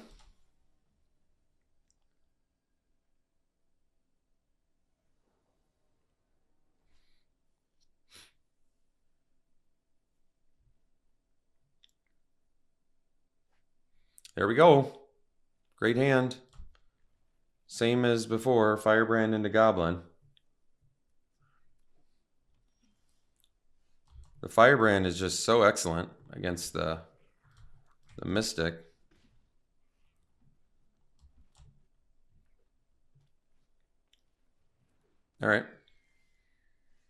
Speaker 2: There we go. Great hand. Same as before, Firebrand into Goblin. The Firebrand is just so excellent against the Mystic. All right.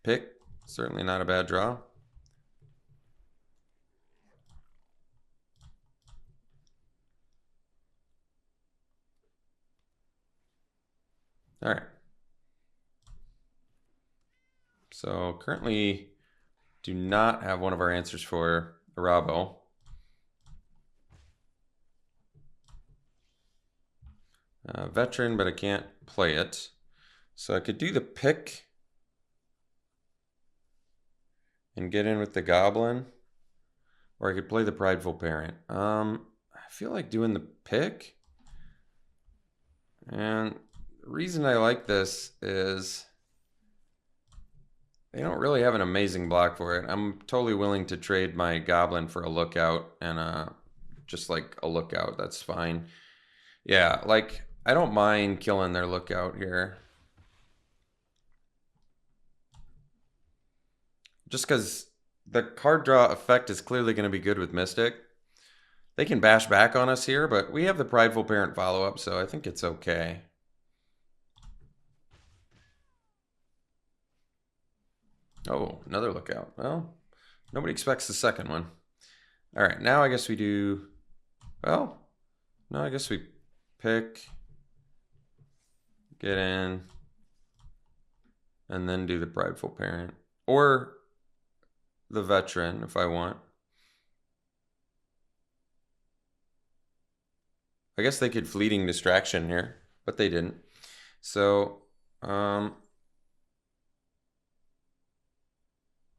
Speaker 2: Pick. Certainly not a bad draw. All right. So currently do not have one of our answers for Arabo. Veteran, but I can't play it. So I could do the pick and get in with the Goblin, or I could play the Prideful Parent. I feel like doing the pick. And the reason I like this is they don't really have an amazing block for it. I'm totally willing to trade my Goblin for a Lookout and just like a Lookout. That's fine. Yeah, like I don't mind killing their Lookout here. Just because the card draw effect is clearly going to be good with Mystic. They can bash back on us here, but we have the Prideful Parent follow-up, so I think it's okay. Oh, another Lookout. Well, nobody expects the second one. All right, now I guess we do... Well, no, I guess we pick, get in, and then do the Prideful Parent. Or the Veteran, if I want. I guess they could Fleeting Distraction here, but they didn't. So, we're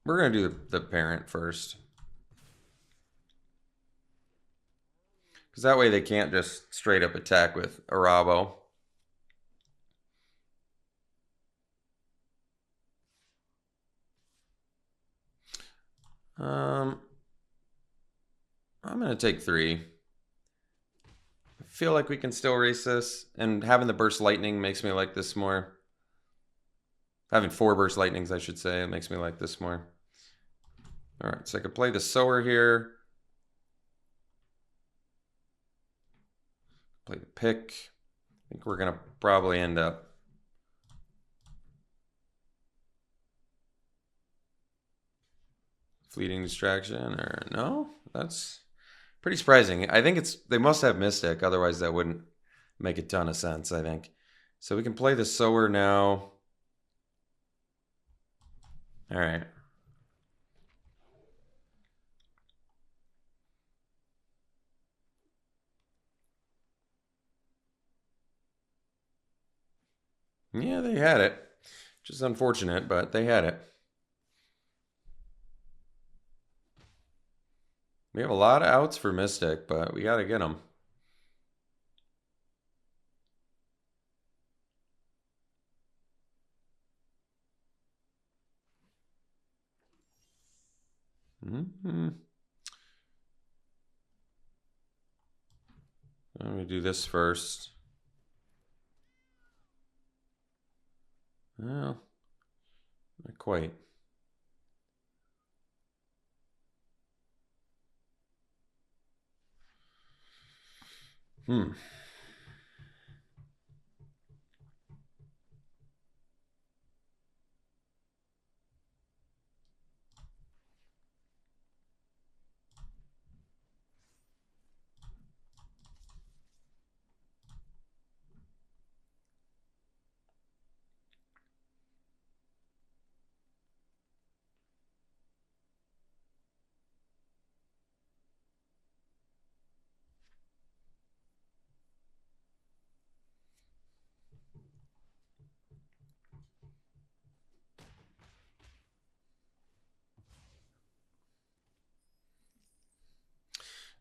Speaker 2: going to do the parent first. Because that way they can't just straight up attack with Arabo. I'm going to take 3. I feel like we can still race this, and having the Burst Lightning makes me like this more. Having 4 Burst Lightnings, I should say, it makes me like this more. All right, so I could play the Sower here. Play the pick. I think we're going to probably end up Fleeting Distraction, or no? That's pretty surprising. I think they must have Mystic, otherwise that wouldn't make a ton of sense, I think. So we can play the Sower now. All right. Yeah, they had it. Which is unfortunate, but they had it. We have a lot of outs for Mystic, but we got to get them. Let me do this first. Well, not quite.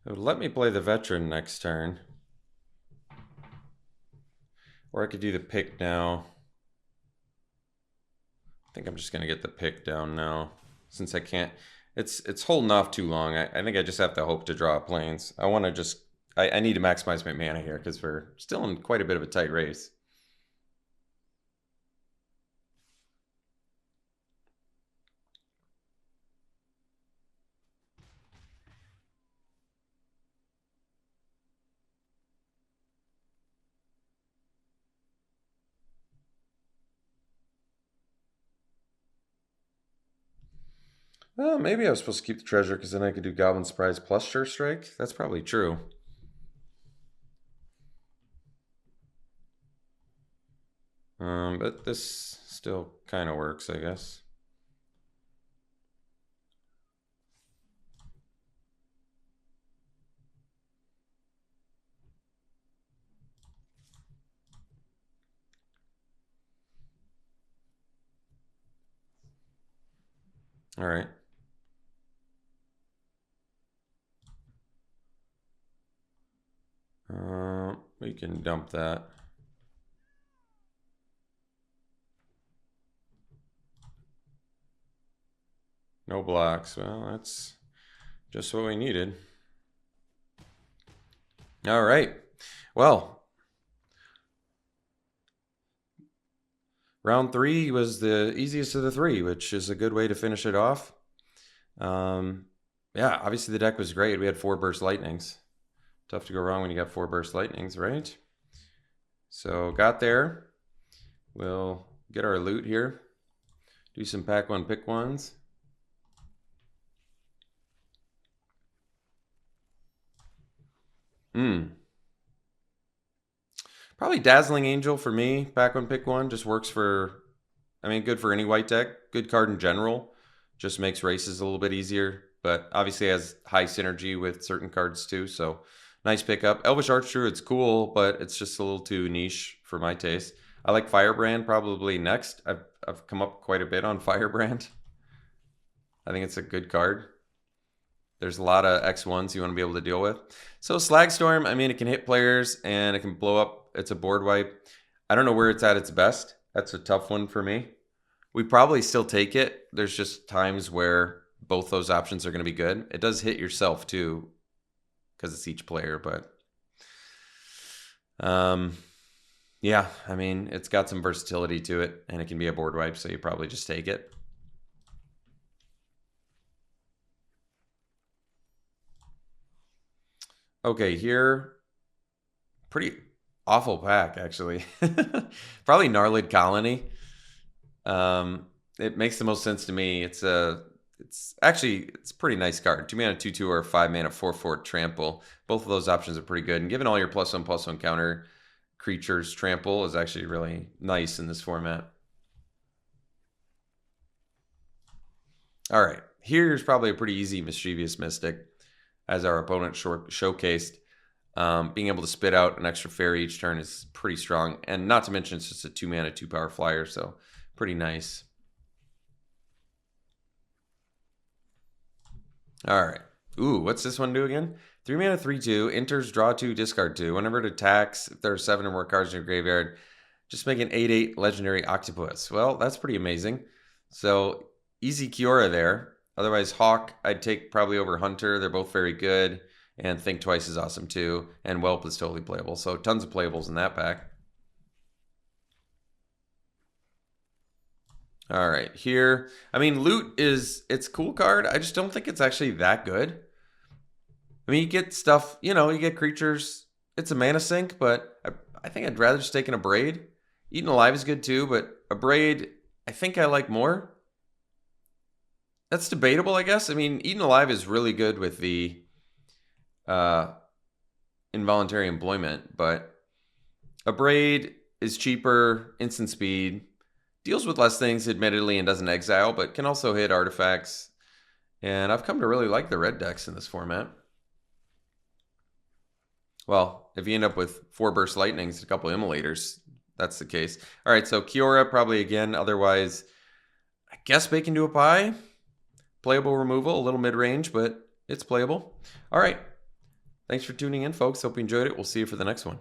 Speaker 2: Let me play the veteran next turn. Or I could do the pick now. I think I'm just going to get the pick down now. Since I can't... It's holding off too long. I think I just have to hope to draw planes. I want to just... I need to maximize my mana here because we're still in quite a bit of a tight race. Well, maybe I was supposed to keep the treasure because then I could do Goblin Surprise plus Sure Strike. That's probably true. But this still kind of works, I guess. All right. We can dump that. No blocks. Well, that's just what we needed. All right. Well, round 3 was the easiest of the 3, which is a good way to finish it off. Yeah, obviously the deck was great. We had 4 Burst Lightnings. Tough to go wrong when you got 4 Burst Lightnings, right? So got there. We'll get our loot here. Do some pack 1, pick 1s. Probably Dazzling Angel for me. Pack 1, pick 1 just works for, I mean, good for any white deck. Good card in general. Just makes races a little bit easier. But obviously has high synergy with certain cards too. So nice pickup. Elvish Archdruid's cool, but it's just a little too niche for my taste. I like Firebrand probably next. I've come up quite a bit on Firebrand. I think it's a good card. There's a lot of X1s you want to be able to deal with. So Slagstorm, I mean, it can hit players and it can blow up. It's a board wipe. I don't know where it's at its best. That's a tough one for me. We probably still take it. There's just times where both those options are going to be good. It does hit yourself too because it's each player, but yeah, I mean, it's got some versatility to it and it can be a board wipe, so you probably just take it. Okay, here, pretty awful pack, actually. Probably Gnarlid Colony. It makes the most sense to me. It's a pretty nice card. 2 mana 2/2 or 5 mana 4/4 trample. Both of those options are pretty good. And given all your +1/+1 counter creatures, trample is actually really nice in this format. All right, here's probably a pretty easy Mischievous Mystic, as our opponent showcased. Being able to spit out an extra fairy each turn is pretty strong. And not to mention, it's just a 2 mana 2-power flyer, so pretty nice. All right. Ooh, what's this one do again? 3 mana 3/2, enters, draw 2, discard 2. Whenever it attacks, if there are 7 or more cards in your graveyard, just make an 8/8 legendary octopus. Well, that's pretty amazing. So easy Kiora there. Otherwise, Hawk, I'd take probably over Hunter. They're both very good. And Think Twice is awesome too. And Whelp is totally playable. So tons of playables in that pack. All right, here. I mean, Loot it's a cool card. I just don't think it's actually that good. I mean, you get stuff, you know, you get creatures. It's a mana sink, but I think I'd rather just take an Abrade. Eaten Alive is good too, but Abrade, I think I like more. That's debatable, I guess. I mean, Eaten Alive is really good with the involuntary employment, but Abrade is cheaper, instant speed, deals with less things, admittedly, and doesn't exile, but can also hit artifacts. And I've come to really like the red decks in this format. Well, if you end up with 4 Burst Lightnings and a couple Immolators, that's the case. All right, so Kiora probably again. Otherwise, I guess Bake into a Pie. Playable removal, a little mid-range, but it's playable. All right. Thanks for tuning in, folks. Hope you enjoyed it. We'll see you for the next one.